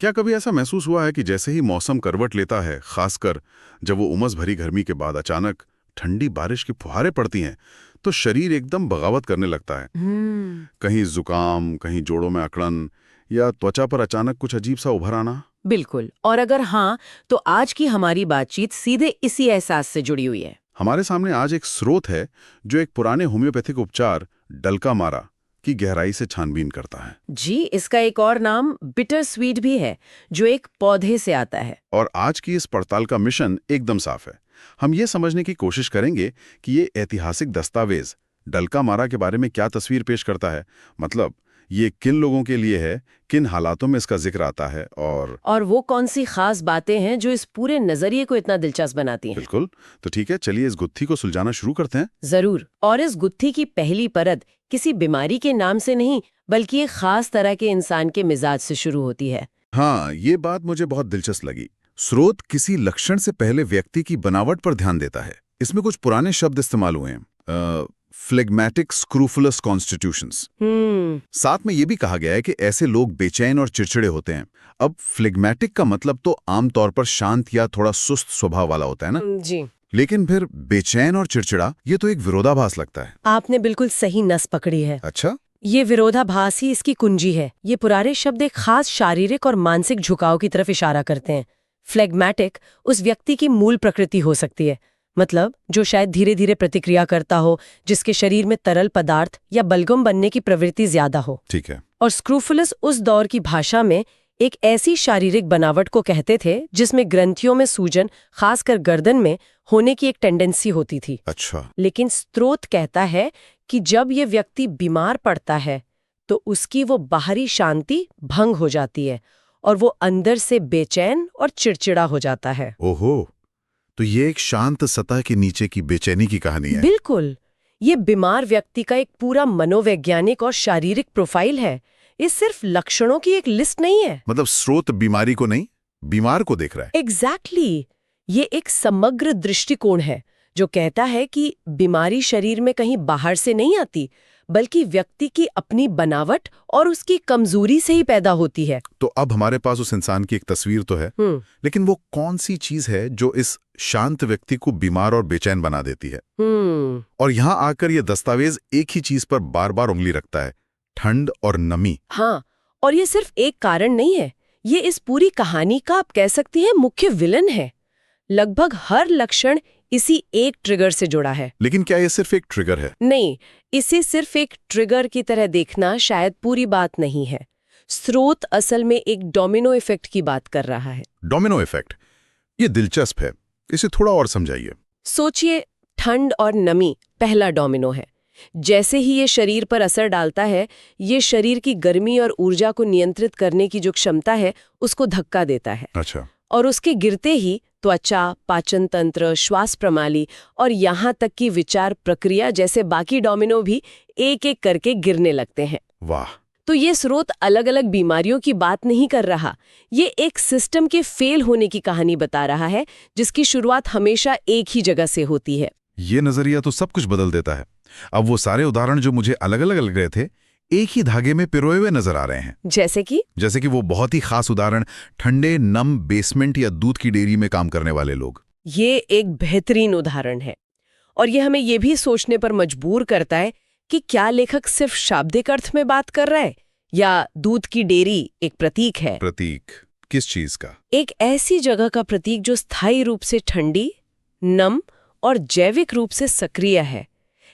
क्या कभी ऐसा महसूस हुआ है कि जैसे ही मौसम करवट लेता है, खासकर जब वो उमस भरी गर्मी के बाद अचानक ठंडी बारिश की फुहारें पड़ती हैं, तो शरीर एकदम बगावत करने लगता है। कहीं जुकाम, कहीं जोड़ों में अकड़न या त्वचा पर अचानक कुछ अजीब सा उभर आना। बिल्कुल। और अगर हाँ, तो आज की हमारी बातचीत सीधे इसी एहसास से जुड़ी हुई है। हमारे सामने आज एक स्रोत है जो एक पुराने होम्योपैथिक उपचार डल्का मारा की गहराई से छानबीन करता है। जी, इसका एक और नाम बिटर स्वीट भी है, जो एक पौधे से आता है। और आज की इस पड़ताल का मिशन एकदम साफ है। हम ये समझने की कोशिश करेंगे कि ये ऐतिहासिक दस्तावेज डल्का मारा के बारे में क्या तस्वीर पेश करता है, मतलब ये किन लोगों के लिए है, किन हालातों में इसका जिक्र आता है, और वो कौन सी खास बातें हैं जो इस पूरे नजरिए को इतना दिलचस्प बनाती हैं। बिल्कुल। तो ठीक है, चलिए इस गुत्थी को सुलझाना शुरू करते हैं। जरूर। और इस गुत्थी की पहली परत किसी बीमारी के नाम से नहीं, बल्कि एक खास तरह के इंसान के मिजाज से शुरू होती है। हाँ, ये बात मुझे बहुत दिलचस्प लगी। स्रोत किसी लक्षण से पहले व्यक्ति की बनावट पर ध्यान देता है। इसमें कुछ पुराने शब्द इस्तेमाल हुए हैं, फ्लेग्मेटिक स्क्रूफुलस कॉन्स्टिट्यूशंस। साथ में ये भी कहा गया है कि ऐसे लोग बेचैन और चिड़चिड़े होते हैं। अब फ्लेग्मेटिक का मतलब तो आमतौर पर शांत या थोड़ा सुस्त स्वभाव वाला होता है ना। जी। लेकिन फिर बेचैन और चिड़चिड़ा, ये तो एक विरोधाभास लगता है। आपने बिल्कुल सही नस पकड़ी है। अच्छा। ये विरोधाभास ही इसकी कुंजी है। ये पुराने शब्द एक खास शारीरिक और मानसिक झुकाव की तरफ इशारा करते हैं। फ्लेग्मेटिक उस व्यक्ति की मूल प्रकृति हो सकती है, मतलब जो शायद धीरे धीरे प्रतिक्रिया करता हो, जिसके शरीर में तरल पदार्थ या बलगम बनने की प्रवृत्ति ज्यादा हो। ठीक है। और स्क्रूफुलस उस दौर की भाषा में एक ऐसी शारीरिक बनावट को कहते थे जिसमें ग्रंथियों में सूजन, खासकर गर्दन में होने की एक टेंडेंसी होती थी। अच्छा। लेकिन स्रोत कहता है कि जब ये व्यक्ति बीमार पड़ता है तो उसकी वो बाहरी शांति भंग हो जाती है और वो अंदर से बेचैन और चिड़चिड़ा हो जाता है। ओहो, तो ये एक शांत सतह के नीचे की बेचैनी की कहानी है। बिल्कुल। ये बीमार व्यक्ति का एक पूरा मनोवैज्ञानिक और शारीरिक प्रोफाइल है। ये सिर्फ लक्षणों की एक लिस्ट नहीं है। मतलब स्रोत बीमारी को नहीं, बीमार को देख रहा है। एग्जैक्टली। ये एक समग्र दृष्टिकोण है जो कहता है कि बीमारी शरीर में कहीं बाहर से नहीं आती, बल्कि व्यक्ति की अपनी बनावट और उसकी कमजोरी से ही पैदा होती है। तो अब हमारे पास उस इंसान की एक तस्वीर तो है, लेकिन वो कौन सी चीज है जो इस शांत व्यक्ति को बीमार और बेचैन बना देती है? और यहाँ आकर ये दस्तावेज एक ही चीज पर बार बार उंगली रखता है, ठंड और नमी। हाँ, और ये सिर्फ एक कारण नहीं है, ये इस पूरी कहानी का आप कह सकती हैं मुख्य विलन है। लगभग हर लक्षण इसी एक ट्रिगर से जुड़ा है। लेकिन क्या ये सिर्फ एक ट्रिगर है? नहीं, इसे सिर्फ एक ट्रिगर की तरह देखना शायद पूरी बात नहीं है। स्रोत असल में एक डोमिनो इफेक्ट की बात कर रहा है। डोमिनो इफेक्ट, ये दिलचस्प है, इसे थोड़ा और समझाइए। सोचिए, ठंड और नमी पहला डोमिनो है। जैसे ही ये शरीर पर असर डालता है, ये शरीर की गर्मी और ऊर्जा को नियंत्रित करने की जो क्षमता है उसको धक्का देता है। अच्छा। और उसके गिरते ही त्वचा, पाचन तंत्र, श्वास प्रणाली और यहाँ तक कि विचार प्रक्रिया जैसे बाकी डोमिनो भी एक एक करके गिरने लगते हैं। वाह। तो ये स्रोत अलग अलग बीमारियों की बात नहीं कर रहा, ये एक सिस्टम के फेल होने की कहानी बता रहा है, जिसकी शुरुआत हमेशा एक ही जगह से होती है। ये नजरिया तो सब कुछ बदल देता है। अब वो सारे उदाहरण जो मुझे अलग अलग लग रहे थे, एक ही धागे में पिरोए हुए नजर आ रहे हैं। जैसे कि वो बहुत ही खास उदाहरण, ठंडे नम बेसमेंट या दूध की डेयरी में काम करने वाले लोग। ये एक बेहतरीन उदाहरण है, और ये हमें ये भी सोचने पर मजबूर करता है कि क्या लेखक सिर्फ शाब्दिक अर्थ में बात कर रहा है, या दूध की डेयरी एक प्रतीक है। प्रतीक किस चीज का? एक ऐसी जगह का प्रतीक जो स्थायी रूप से ठंडी, नम और जैविक रूप से सक्रिय है।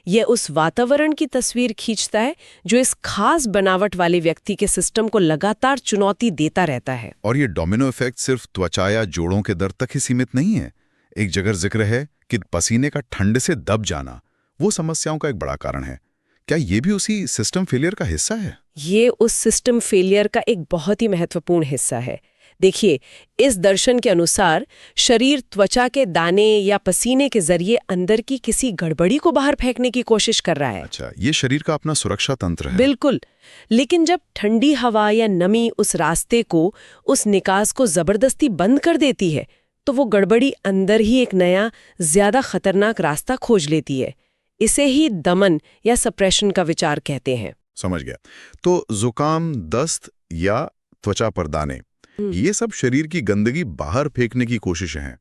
यह उस वातावरण की तस्वीर खींचता है जो इस खास बनावट वाले व्यक्ति के सिस्टम को लगातार चुनौती देता रहता है। और ये डोमिनो इफेक्ट सिर्फ त्वचा या जोड़ों के दर्द तक ही सीमित नहीं है। एक जगह जिक्र है कि पसीने का ठंड से दब जाना वो समस्याओं का एक बड़ा कारण है। क्या ये भी उसी सिस्टम फेलियर का हिस्सा है? ये उस सिस्टम फेलियर का एक बहुत ही महत्वपूर्ण हिस्सा है। देखिए, इस दर्शन के अनुसार शरीर त्वचा के दाने या पसीने के जरिए अंदर की किसी गड़बड़ी को बाहर फेंकने की कोशिश कर रहा है। अच्छा, ये शरीर का अपना सुरक्षा तंत्र है। बिल्कुल। लेकिन जब ठंडी हवा या नमी उस रास्ते को, उस निकास को जबरदस्ती बंद कर देती है, तो वो गड़बड़ी अंदर ही एक नया, ज्यादा खतरनाक रास्ता खोज लेती है। इसे ही दमन या सप्रेशन का विचार कहते हैं। समझ गया। तो जुकाम, दस्त या त्वचा पर दाने, ये सब शरीर की गंदगी बाहर फेंकने की कोशिशें हैं,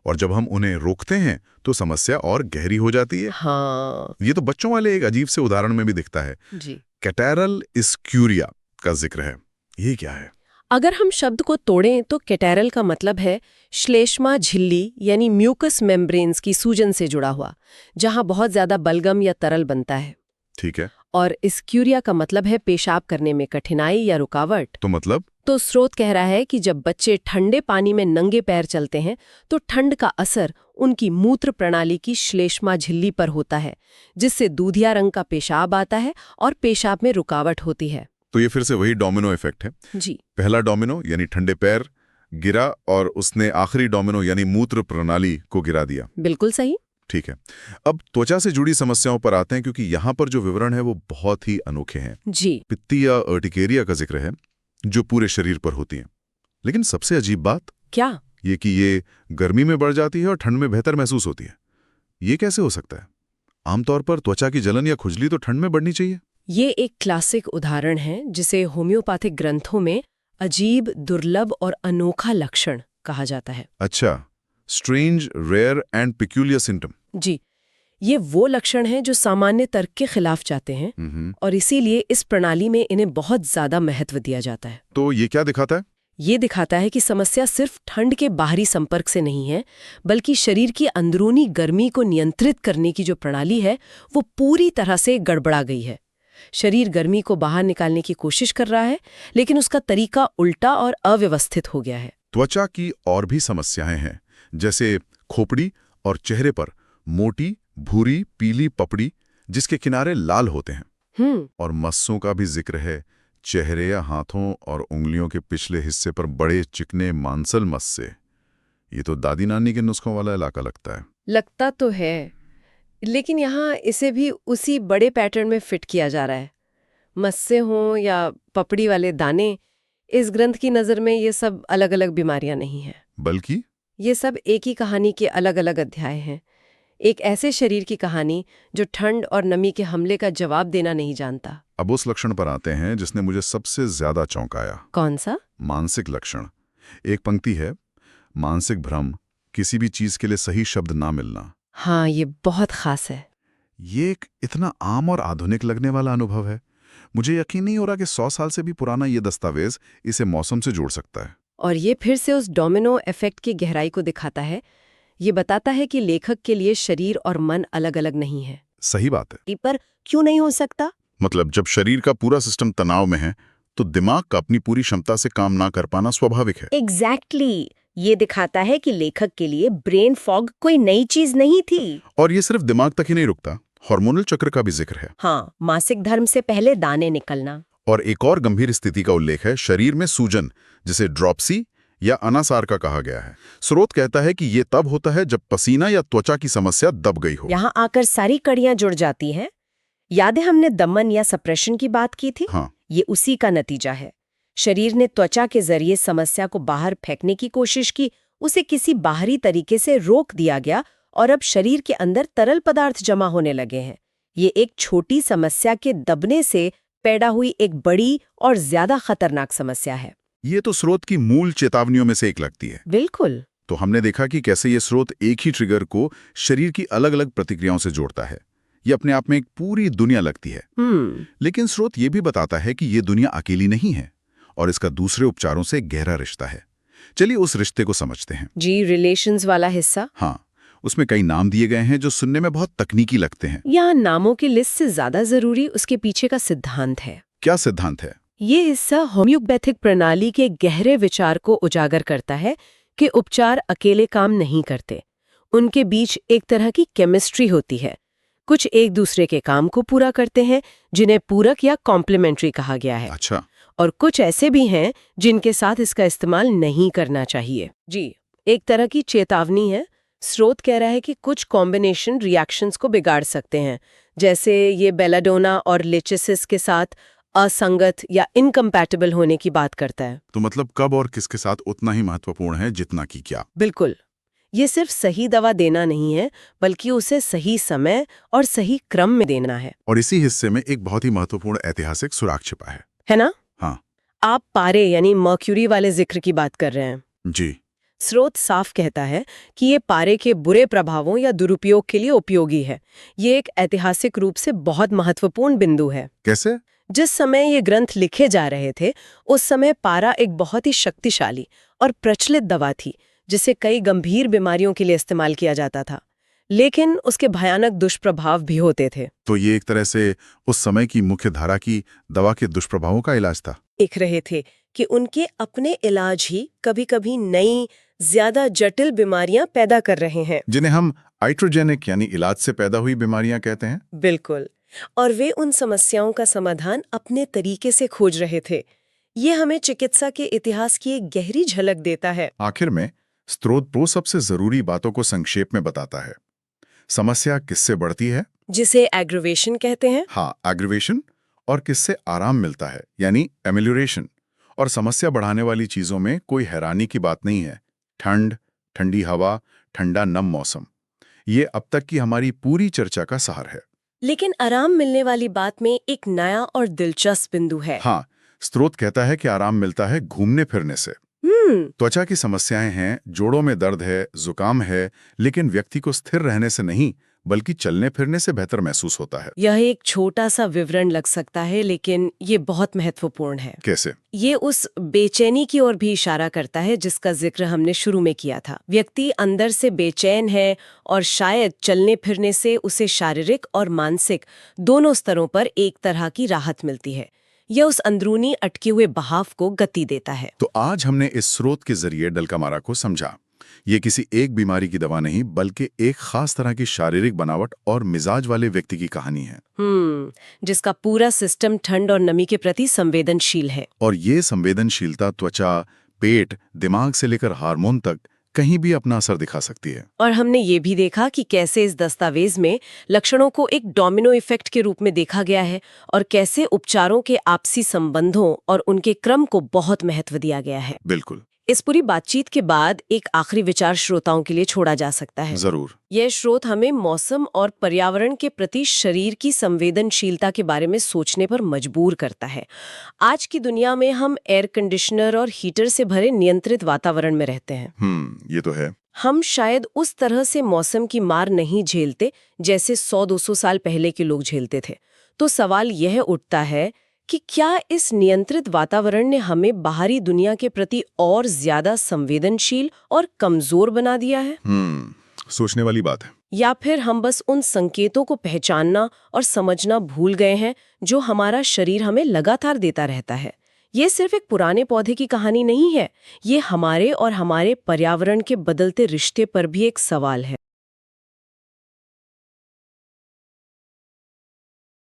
और जब हम उन्हें रोकते हैं तो समस्या और गहरी हो जाती है। हाँ ये तो बच्चों वाले एक अजीब से उदाहरण में भी दिखता है। जी। कैटारल इस्क्यूरिया का जिक्र है। ये क्या है? अगर हम शब्द को तोड़ें तो कैटारल का मतलब है श्लेष्मा झिल्ली यानी म्यूकस मेम्ब्रेन्स की सूजन से जुड़ा हुआ, जहां बहुत ज्यादा बलगम या तरल बनता है। ठीक है, और इस्क्यूरिया का मतलब है पेशाब करने में कठिनाई या रुकावट। तो मतलब तो स्रोत कह रहा है कि जब बच्चे ठंडे पानी में नंगे पैर चलते हैं तो ठंड का असर उनकी मूत्र प्रणाली की श्लेष्मा झिल्ली पर होता है, जिससे दूधिया रंग का पेशाब आता है और पेशाब में रुकावट होती है। तो ये फिर से वही डोमिनो इफेक्ट है। जी पहला डोमिनो यानी ठंडे पैर गिरा, और उसने आखिरी डोमिनो यानी मूत्र प्रणाली को गिरा दिया। बिल्कुल सही। ठीक है, अब त्वचा से जुड़ी समस्याओं पर आते हैं, क्योंकि यहाँ पर जो विवरण है वो बहुत ही अनोखे हैं। जी पित्ती या अर्टिकेरिया का जिक्र है, जो पूरे शरीर पर होती हैं। लेकिन सबसे अजीब बात क्या? ये कि ये गर्मी में बढ़ जाती है और ठंड में बेहतर महसूस होती है। ये कैसे हो सकता है? आमतौर पर त्वचा की जलन या खुजली तो ठंड में बढ़नी चाहिए। ये एक क्लासिक उदाहरण है जिसे होम्योपैथिक ग्रंथों में अजीब, दुर्लभ और अनोखा लक्षण कहा जाता है। अच्छा, strange, rare and peculiar symptom. जी, ये वो लक्षण हैं जो सामान्य तर्क के खिलाफ जाते हैं और इसीलिए इस प्रणाली में इन्हें बहुत ज्यादा महत्व दिया जाता है। तो ये क्या दिखाता है? ये दिखाता है कि समस्या सिर्फ ठंड के बाहरी संपर्क से नहीं है, बल्कि शरीर की अंदरूनी गर्मी को नियंत्रित करने की जो प्रणाली है वो पूरी तरह से गड़बड़ा गई है। शरीर गर्मी को बाहर निकालने की कोशिश कर रहा है, लेकिन उसका तरीका उल्टा और अव्यवस्थित हो गया है। त्वचा की और भी समस्याएं हैं, जैसे खोपड़ी और चेहरे पर मोटी भूरी पीली पपड़ी जिसके किनारे लाल होते हैं। और मस्सों का भी जिक्र है। चेहरे या हाथों और उंगलियों के पिछले हिस्से पर बड़े चिकने मांसल मस्से। ये तो दादी नानी के नुस्खों वाला इलाका लगता है। लगता तो है, लेकिन यहाँ इसे भी उसी बड़े पैटर्न में फिट किया जा रहा है। मस्से हों या पपड़ी वाले दाने, इस ग्रंथ की नज़र में ये सब अलग अलग बीमारियां नहीं हैं, बल्कि ये सब एक ही कहानी के अलग अलग अध्याय हैं। एक ऐसे शरीर की कहानी जो ठंड और नमी के हमले का जवाब देना नहीं जानता। अब उस लक्षण पर आते हैं जिसने मुझे सबसे ज्यादा चौंकाया। कौन सा? मानसिक लक्षण। एक पंक्ति है, मानसिक भ्रम, किसी भी चीज के लिए सही शब्द ना मिलना। हाँ, ये बहुत खास है। ये एक इतना आम और आधुनिक लगने वाला अनुभव है। मुझे यकीन नहीं हो रहा कि 100 साल से भी पुराना ये दस्तावेज इसे मौसम से जोड़ सकता है। और ये फिर से उस डोमिनो इफेक्ट की गहराई को दिखाता है। ये बताता है कि लेखक के लिए शरीर और मन अलग अलग नहीं है। सही बात है। पर क्यों नहीं हो सकता? मतलब जब शरीर का पूरा सिस्टम तनाव में है तो दिमाग का अपनी पूरी क्षमता से काम ना कर पाना स्वाभाविक है। एग्जैक्टली। ये दिखाता है कि लेखक के लिए ब्रेन फॉग कोई नई चीज नहीं थी। और ये सिर्फ दिमाग तक ही नहीं रुकता, हार्मोनल चक्र का भी जिक्र है। हाँ, मासिक धर्म से पहले दाने निकलना। और एक और गंभीर स्थिति का उल्लेख है, शरीर में सूजन, जिसे ड्रॉप्सी या अनासार का कहा गया है। स्रोत कहता है कि ये तब होता है जब पसीना या त्वचा की समस्या दब गई हो। यहाँ आकर सारी कड़ियां जुड़ जाती हैं। याद है हमने दमन या सप्रेशन की बात की थी? हाँ, ये उसी का नतीजा है। शरीर ने त्वचा के जरिए समस्या को बाहर फेंकने की कोशिश की, उसे किसी बाहरी तरीके से रोक दिया गया और अब शरीर के अंदर तरल पदार्थ जमा होने लगे हैं। ये एक छोटी समस्या के दबने से पैदा हुई एक बड़ी और ज्यादा खतरनाक समस्या है। ये तो स्रोत की मूल चेतावनियों में से एक लगती है। बिल्कुल। तो हमने देखा कि कैसे ये स्रोत एक ही ट्रिगर को शरीर की अलग अलग प्रतिक्रियाओं से जोड़ता है। ये अपने आप में एक पूरी दुनिया लगती है। लेकिन स्रोत ये भी बताता है कि ये दुनिया अकेली नहीं है और इसका दूसरे उपचारों से गहरा रिश्ता है। चलिए उस रिश्ते को समझते हैं। जी, रिलेशंस वाला हिस्सा। हाँ, उसमें कई नाम दिए गए हैं जो सुनने में बहुत तकनीकी लगते हैं। यहाँ नामों की लिस्ट से ज्यादा जरूरी उसके पीछे का सिद्धांत है। क्या सिद्धांत है? ये हिस्सा होम्योपैथिक प्रणाली के गहरे विचार को उजागर करता है कि उपचार अकेले काम नहीं करते। उनके बीच एक तरह की केमिस्ट्री होती है। कुछ एक दूसरे के काम को पूरा करते हैं, जिन्हें पूरक या कॉम्प्लीमेंट्री कहा गया है। अच्छा। और कुछ ऐसे भी हैं जिनके साथ इसका इस्तेमाल नहीं करना चाहिए। जी, एक तरह की चेतावनी है। स्रोत कह रहा है कि कुछ कॉम्बिनेशन रिएक्शंस को बिगाड़ सकते हैं, जैसे ये बेलाडोना और लेचिसिस के साथ असंगत या इनकम्पैटिबल होने की बात करता है। तो मतलब कब और किसके साथ उतना ही महत्वपूर्ण है जितना कि क्या। बिल्कुल। ये सिर्फ सही दवा देना नहीं है, बल्कि उसे सही समय और सही क्रम में देना है। और इसी हिस्से में एक बहुत ही महत्वपूर्ण ऐतिहासिक सुराग छिपा है है ना? हाँ। आप पारे यानी मर्क्यूरी वाले जिक्र की बात कर रहे हैं। जी। स्रोत साफ कहता है कि ये पारे के बुरे प्रभावों या दुरुपयोग के लिए उपयोगी है। ये एक ऐतिहासिक रूप से बहुत महत्वपूर्ण बिंदु है। कैसे? जिस समय ये ग्रंथ लिखे जा रहे थे, उस समय पारा एक बहुत ही शक्तिशाली और प्रचलित दवा थी, जिसे कई गंभीर बीमारियों के लिए इस्तेमाल किया जाता था। लेकिन उसके भयानक दुष्प्रभाव भी होते थे। तो ये एक तरह से उस समय की मुख्य धारा की दवा के दुष्प्रभावों का इलाज था। देख रहे थे कि उनके अपने इलाज ही कभी-कभी नई, ज्यादा जटिल बीमारियां पैदा कर रहे हैं। जिन्हें हम आइट्रोजेनिक यानी इलाज से पैदा हुई बीमारियां कहते हैं। बिल्कुल। और वे उन समस्याओं का समाधान अपने तरीके से खोज रहे थे। ये हमें चिकित्सा के इतिहास की एक गहरी झलक देता है। आखिर में स्रोत दो सबसे जरूरी बातों को संक्षेप में बताता है। समस्या किससे बढ़ती है, जिसे एग्रीवेशन कहते हैं। हाँ, एग्रीवेशन, और किससे आराम मिलता है यानी एमेलियोरेशन। और समस्या बढ़ाने वाली चीजों में कोई हैरानी की बात नहीं है। ठंड, ठंडी हवा, ठंडा नम मौसम, ये अब तक की हमारी पूरी चर्चा का सार है। लेकिन आराम मिलने वाली बात में एक नया और दिलचस्प बिंदु है। हाँ, स्रोत कहता है कि आराम मिलता है घूमने फिरने से। त्वचा की समस्याएं हैं, जोड़ों में दर्द है, जुकाम है, लेकिन व्यक्ति को स्थिर रहने से नहीं बल्कि चलने फिरने से बेहतर महसूस होता है। यह एक छोटा सा विवरण लग सकता है, लेकिन ये बहुत महत्वपूर्ण है। कैसे? ये उस बेचैनी की ओर भी इशारा करता है जिसका जिक्र हमने शुरू में किया था। व्यक्ति अंदर से बेचैन है और शायद चलने फिरने से उसे शारीरिक और मानसिक दोनों स्तरों पर एक तरह की राहत मिलती है। यह उस अंदरूनी अटके हुए बहाव को गति देता है। तो आज हमने इस स्रोत के जरिए डलकामारा को समझा। ये किसी एक बीमारी की दवा नहीं बल्कि एक खास तरह की शारीरिक बनावट और मिजाज वाले व्यक्ति की कहानी है। जिसका पूरा सिस्टम ठंड और नमी के प्रति संवेदनशील है। और ये संवेदनशीलता त्वचा, पेट, दिमाग से लेकर हार्मोन तक कहीं भी अपना असर दिखा सकती है। और हमने ये भी देखा कि कैसे इस दस्तावेज में लक्षणों को एक डोमिनो इफेक्ट के रूप में देखा गया है और कैसे उपचारों के आपसी संबंधों और उनके क्रम को बहुत महत्व दिया गया है। बिल्कुल। इस पूरी बातचीत के बाद एक आखिरी विचार श्रोताओं के लिए छोड़ा जा सकता है। जरूर। यह स्रोत हमें मौसम और पर्यावरण के प्रति शरीर की संवेदनशीलता के बारे में सोचने पर मजबूर करता है। आज की दुनिया में हम एयर कंडीशनर और हीटर से भरे नियंत्रित वातावरण में रहते हैं। ये तो है। हम शायद उस तरह से मौसम की मार नहीं झेलते जैसे 100-200 साल पहले के लोग झेलते थे। तो सवाल यह उठता है कि क्या इस नियंत्रित वातावरण ने हमें बाहरी दुनिया के प्रति और ज्यादा संवेदनशील और कमजोर बना दिया है? सोचने वाली बात है। या फिर हम बस उन संकेतों को पहचानना और समझना भूल गए हैं जो हमारा शरीर हमें लगातार देता रहता है। ये सिर्फ एक पुराने पौधे की कहानी नहीं है, ये हमारे और हमारे पर्यावरण के बदलते रिश्ते पर भी एक सवाल है।